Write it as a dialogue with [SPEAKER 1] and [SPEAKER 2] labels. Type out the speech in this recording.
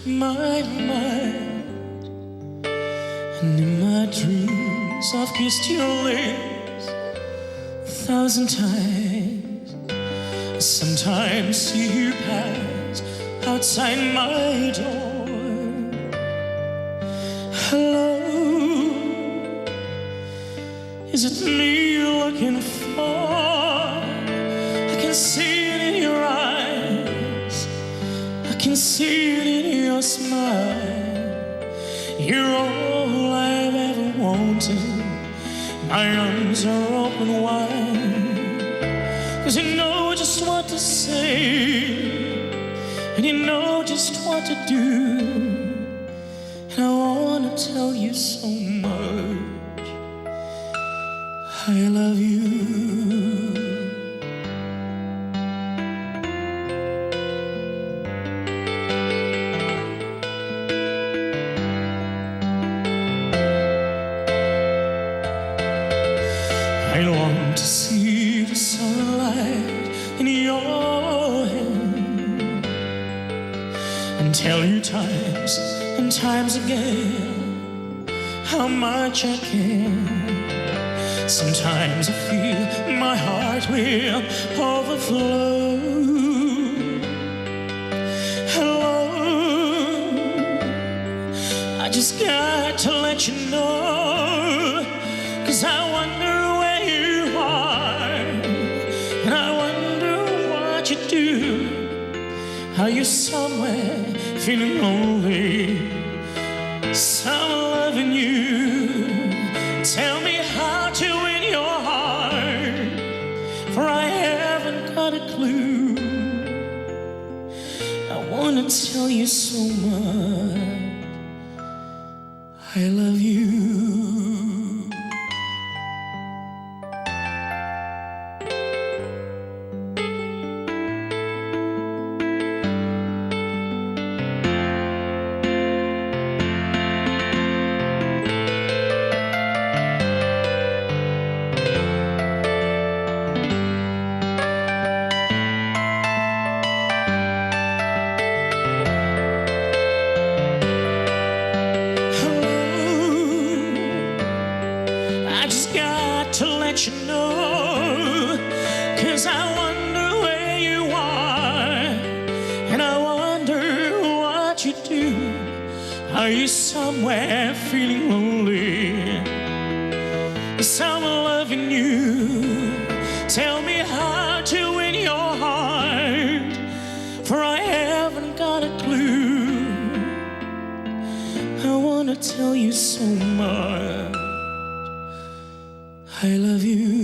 [SPEAKER 1] my mind. And in my dreams I've kissed your lips 1,000 times. Sometimes see you pass outside my door. Hello, is it me you're looking for? I can see it in your eyes, I can see it in your smile. You're all I've ever wanted, my arms are open wide. 'Cause you know just what to say, and you know just what to do. And I wanna tell you so much, I love you. I long to see the sunlight in your hand and tell you times and times again how much I care. Sometimes I feel my heart will overflow. Hello, I just got to let you know, 'cause I wonder where you are, and I wonder what you do. Are you somewhere feeling lonely? Someone loving you? Tell me how to win your heart, for I haven't got a clue. I wanna tell you so much, I love you. I just got to let you know, 'cause I wonder where you are, and I wonder what you do. Are you somewhere feeling lonely? Is someone loving you? Tell me how to win your heart, for I haven't got a clue. I wanna tell you so much, I love you.